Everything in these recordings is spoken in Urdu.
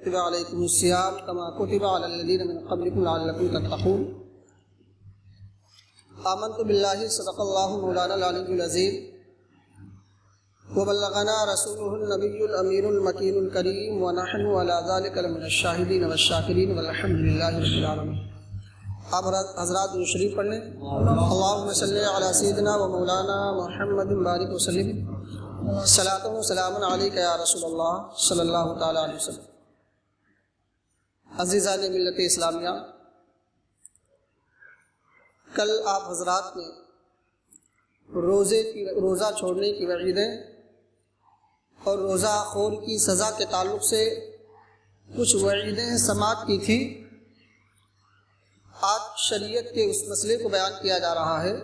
كتب عليكم الصيام كما كتب على الذين من قبلكم لعلكم تتقون آمنت بالله صدق الله مولانا العلي العظيم وبلغنا رسوله النبي الأمين المكين الكريم ونحن على ذلك لمن الشاهدين والشاكرين والحمد لله رب العالمين. آپ حضرات جو شریف پڑھ لیں. اللہم صلی علی سیدنا و مولانا محمد بارک وسلم صلاۃ و سلام علیک یا رسول اللہ صلی اللہ تعالی علیہ وسلم. عزیزان ملت اسلامیہ، کل آپ حضرات نے روزہ چھوڑنے کی وعیدیں اور روزہ خور کی سزا کے تعلق سے کچھ وعیدیں سماعت کی تھی. آج شریعت کے اس مسئلے کو بیان کیا جا رہا ہے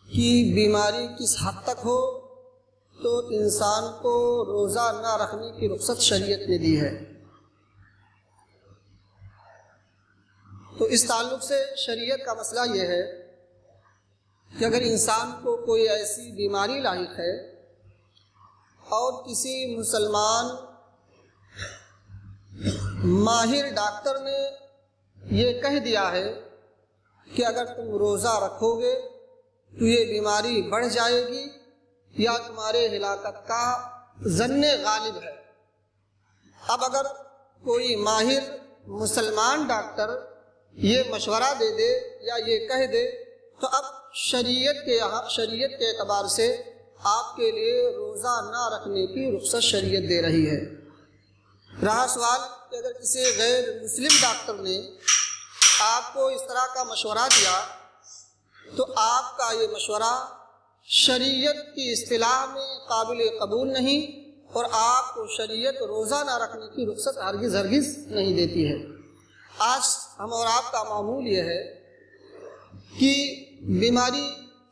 کہ بیماری کس حد تک ہو تو انسان کو روزہ نہ رکھنے کی رخصت شریعت نے دی ہے. تو اس تعلق سے شریعت کا مسئلہ یہ ہے کہ اگر انسان کو کوئی ایسی بیماری لاحق ہے اور کسی مسلمان ماہر ڈاکٹر نے یہ کہہ دیا ہے کہ اگر تم روزہ رکھو گے تو یہ بیماری بڑھ جائے گی یا تمہارے ہلاکت کا ظن غالب ہے. اب اگر کوئی ماہر مسلمان ڈاکٹر یہ مشورہ دے دے یا یہ کہہ دے تو اب شریعت کے اعتبار سے آپ کے لیے روزہ نہ رکھنے کی رخصت شریعت دے رہی ہے. رہا سوال کہ اگر کسی غیر مسلم ڈاکٹر نے آپ کو اس طرح کا مشورہ دیا تو آپ کا یہ مشورہ شریعت کی اصطلاح میں قابل قبول نہیں اور آپ کو شریعت روزہ نہ رکھنے کی رخصت ہرگز نہیں دیتی ہے. آج ہم اور آپ کا معمول یہ ہے کہ بیماری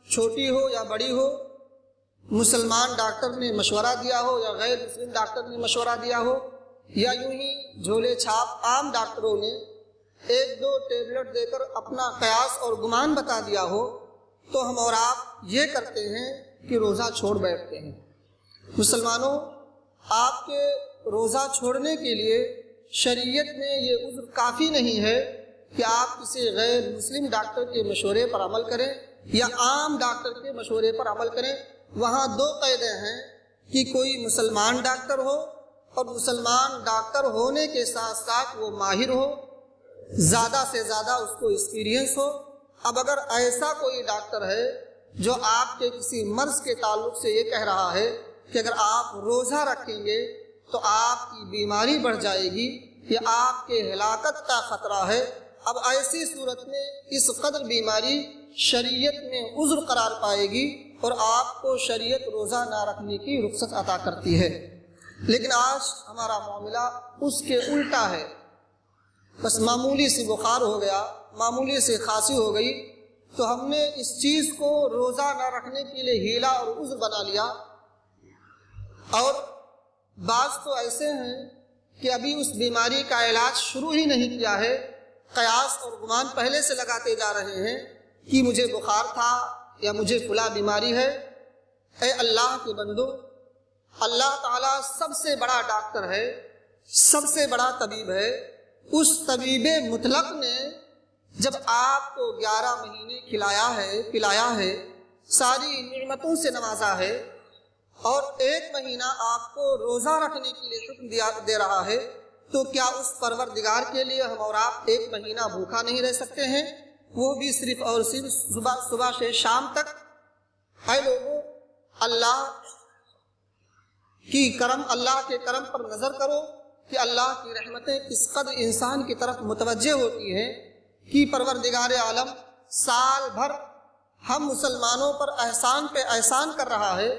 چھوٹی ہو یا بڑی ہو، مسلمان ڈاکٹر نے مشورہ دیا ہو یا غیر مسلم ڈاکٹر نے مشورہ دیا ہو یا یوں ہی جھولے چھاپ عام ڈاکٹروں نے ایک دو ٹیبلٹ دے کر اپنا قیاس اور گمان بتا دیا ہو، تو ہم اور آپ یہ کرتے ہیں کہ روزہ چھوڑ بیٹھتے ہیں. مسلمانوں، آپ کے روزہ چھوڑنے کے لیے شریعت میں یہ عذر کافی نہیں ہے کہ آپ کسی غیر مسلم ڈاکٹر کے مشورے پر عمل کریں یا عام ڈاکٹر کے مشورے پر عمل کریں. وہاں دو قاعدے ہیں کہ کوئی مسلمان ڈاکٹر ہو اور مسلمان ڈاکٹر ہونے کے ساتھ ساتھ وہ ماہر ہو، زیادہ سے زیادہ اس کو ایکسپیرینس ہو. اب اگر ایسا کوئی ڈاکٹر ہے جو آپ کے کسی مرض کے تعلق سے یہ کہہ رہا ہے کہ اگر آپ روزہ رکھیں گے تو آپ کی بیماری بڑھ جائے گی یا آپ کے ہلاکت کا خطرہ ہے، اب ایسی صورت میں اس قدر بیماری شریعت میں عذر قرار پائے گی اور آپ کو شریعت روزہ نہ رکھنے کی رخصت عطا کرتی ہے. لیکن آج ہمارا معاملہ اس کے الٹا ہے. بس معمولی سی بخار ہو گیا، معمولی سی کھانسی ہو گئی تو ہم نے اس چیز کو روزہ نہ رکھنے کے لیے ہیلا اور عذر بنا لیا. اور بعض تو ایسے ہیں کہ ابھی اس بیماری کا علاج شروع ہی نہیں کیا ہے، قیاس اور گمان پہلے سے لگاتے جا رہے ہیں کہ مجھے بخار تھا یا مجھے فلاں بیماری ہے. اے اللہ کے بندو، اللہ تعالیٰ سب سے بڑا ڈاکٹر ہے، سب سے بڑا طبیب ہے. اس طبیب مطلق نے جب آپ کو 11 مہینے کھلایا ہے، پلایا ہے، ساری نعمتوں سے نوازا ہے اور 1 مہینہ آپ کو روزہ رکھنے کے لیے حکم دے رہا ہے، تو کیا اس پروردگار کے لیے ہم اور آپ 1 مہینہ بھوکا نہیں رہ سکتے ہیں؟ وہ بھی صرف اور صرف صبح سے شام تک. اے لوگوں، اللہ کے کرم پر نظر کرو کہ اللہ کی رحمتیں کس قدر انسان کی طرف متوجہ ہوتی ہیں کہ پروردگار عالم سال بھر ہم مسلمانوں پر احسان پہ احسان کر رہا ہے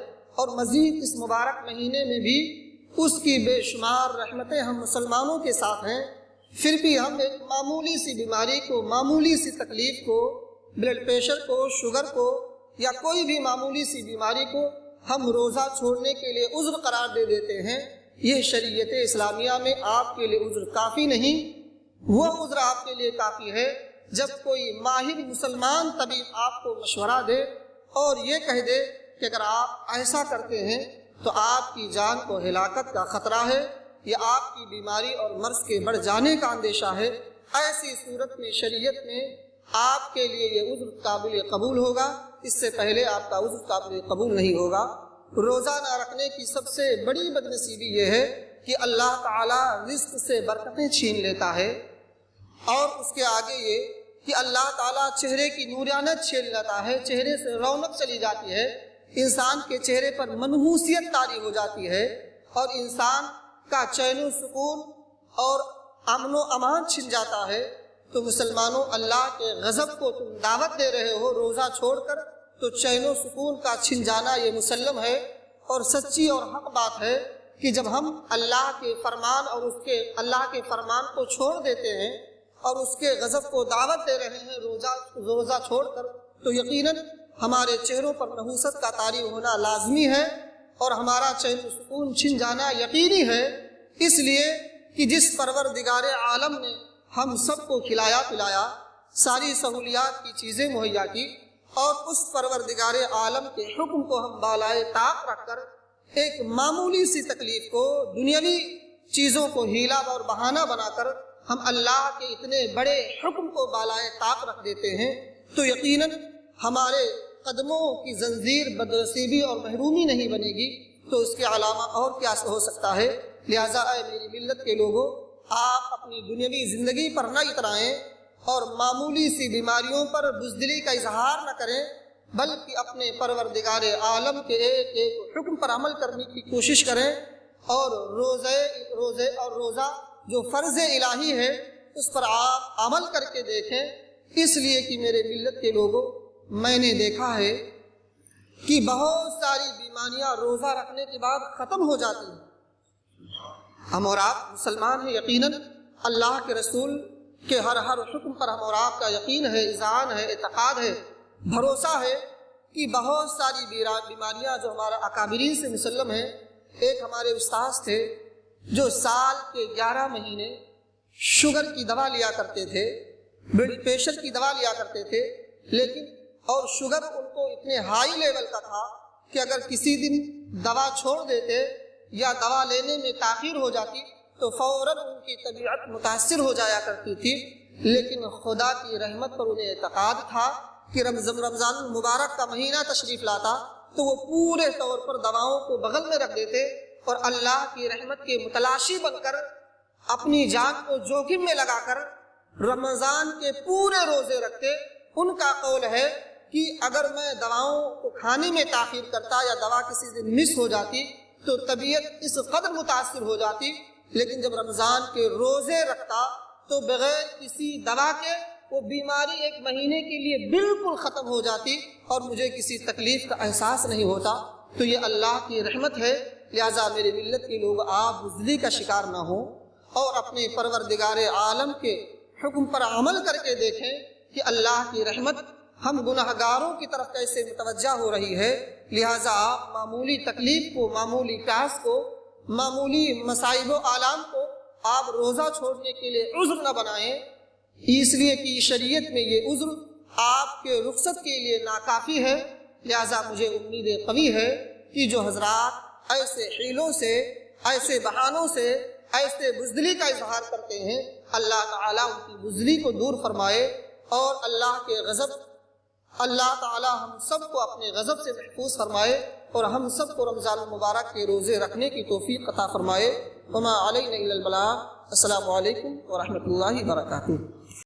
اور مزید اس مبارک مہینے میں بھی اس کی بے شمار رحمتیں ہم مسلمانوں کے ساتھ ہیں. پھر بھی ہم ایک معمولی سی بیماری کو، معمولی سی تکلیف کو، بلڈ پریشر کو، شوگر کو یا کوئی بھی معمولی سی بیماری کو ہم روزہ چھوڑنے کے لیے عذر قرار دے دیتے ہیں. یہ شریعت اسلامیہ میں آپ کے لیے عذر کافی نہیں. وہ عذر آپ کے لیے کافی ہے جب کوئی ماہر مسلمان طبیب آپ کو مشورہ دے اور یہ کہہ دے کہ اگر آپ ایسا کرتے ہیں تو آپ کی جان کو ہلاکت کا خطرہ ہے یا آپ کی بیماری اور مرض کے بڑھ جانے کا اندیشہ ہے، ایسی صورت میں شریعت میں آپ کے لیے یہ عذر قابل قبول ہوگا، اس سے پہلے آپ کا عذر قابل قبول نہیں ہوگا۔ روزہ نہ رکھنے کی سب سے بڑی بدنصیبی یہ ہے کہ اللہ تعالیٰ رزق سے برکتیں چھین لیتا ہے، اور اس کے آگے یہ کہ اللہ تعالیٰ چہرے کی نورانیت چھین لیتا ہے، چہرے سے رونق چلی جاتی ہے، انسان کے چہرے پر منحوسیت طاری ہو جاتی ہے، اور انسان کا چین و سکون اور امن و امان چھن جاتا ہے۔ تو مسلمانوں، اللہ کے غضب کو تم دعوت دے رہے ہو روزہ چھوڑ کر، تو چین و سکون کا چھن جانا یہ مسلم ہے، اور سچی اور حق بات ہے کہ جب ہم اللہ کے فرمان اور اللہ کے فرمان کو چھوڑ دیتے ہیں اور اس کے غضب کو دعوت دے رہے ہیں روزہ چھوڑ کر، تو یقیناً ہمارے چہروں پر نحوست کا طاری ہونا لازمی ہے، اور ہمارا چین و سکون چھن جانا یقینی ہے، اس لیے کہ جس پروردگار عالم نے ہم سب کو کھلایا پلایا، ساری سہولیات کی چیزیں مہیا کی، اور اس پروردگار عالم کے حکم کو ہم بالائے طاق رکھ کر ایک معمولی سی تکلیف کو، دنیاوی چیزوں کو ہیلا اور بہانہ بنا کر ہم اللہ کے اتنے بڑے حکم کو بالائے طاق رکھ دیتے ہیں، تو یقیناً ہمارے قدموں کی زنجیر بدنصیبی اور محرومی نہیں بنے گی، تو اس کے علاوہ اور کیا ہو سکتا ہے۔ لہٰذا اے میری ملت کے لوگوں، آپ اپنی دنیاوی زندگی پر نہ اترائیں اور معمولی سی بیماریوں پر بزدلی کا اظہار نہ کریں، بلکہ اپنے پروردگار عالم کے ایک ایک حکم پر عمل کرنے کی کوشش کریں، اور روزہ جو فرض الہی ہے اس پر آپ عمل کر کے دیکھیں، اس لیے کہ میرے ملت کے لوگوں، میں نے دیکھا ہے کہ بہت ساری بیماریاں روزہ رکھنے کے بعد ختم ہو جاتی ہیں۔ ہم اور آپ مسلمان ہیں، یقیناً اللہ کے رسول کے ہر حکم پر ہم اور آپ کا یقین ہے، اذعان ہے، اعتقاد ہے، بھروسہ ہے کہ بہت ساری بیماریاں جو ہمارا اکابرین سے مسلم ہیں۔ ایک ہمارے استاذ تھے جو سال کے 11 مہینے شوگر کی دوا لیا کرتے تھے، بلڈ پریشر کی دوا لیا کرتے تھے، لیکن اور شوگر ان کو اتنے ہائی لیول کا تھا کہ اگر کسی دن دوا چھوڑ دیتے یا دوا لینے میں تاخیر ہو جاتی تو فوراً ان کی طبیعت متاثر ہو جایا کرتی تھی، لیکن خدا کی رحمت پر انہیں اعتقاد تھا کہ رمضان المبارک کا مہینہ تشریف لاتا تو وہ پورے طور پر دواؤں کو بغل میں رکھ دیتے اور اللہ کی رحمت کے متلاشی بن کر اپنی جان کو جوخم میں لگا کر رمضان کے پورے روزے رکھتے۔ ان کا قول ہے کہ اگر میں دواؤں کو کھانے میں تاخیر کرتا یا دوا کسی دن مس ہو جاتی تو طبیعت اس قدر متاثر ہو جاتی، لیکن جب رمضان کے روزے رکھتا تو بغیر کسی دوا کے وہ بیماری ایک مہینے کے لیے بالکل ختم ہو جاتی اور مجھے کسی تکلیف کا احساس نہیں ہوتا۔ تو یہ اللہ کی رحمت ہے۔ لہٰذا میرے ملت کے لوگ آپ بزدلی کا شکار نہ ہوں اور اپنے پروردگار عالم کے حکم پر عمل کر کے دیکھیں کہ اللہ کی رحمت ہم گناہگاروں کی طرف کیسے متوجہ ہو رہی ہے۔ لہٰذا آپ معمولی تکلیف کو، معمولی پیاس کو، معمولی مصائب و آلام کو آپ روزہ چھوڑنے کے لیے عذر نہ بنائیں، اس لیے کہ شریعت میں یہ عذر آپ کے رخصت کے لیے ناکافی ہے۔ لہٰذا مجھے امید قوی ہے کہ جو حضرات ایسے حیلوں سے، ایسے بہانوں سے، ایسے بزدلی کا اظہار کرتے ہیں، اللہ تعالیٰ ان کی بزدلی کو دور فرمائے، اور اللہ تعالیٰ ہم سب کو اپنے غضب سے محفوظ فرمائے، اور ہم سب کو رمضان المبارک کے روزے رکھنے کی توفیق عطا فرمائے۔ وما علینا الا البلاغ۔ السلام علیکم ورحمۃ اللہ وبرکاتہ۔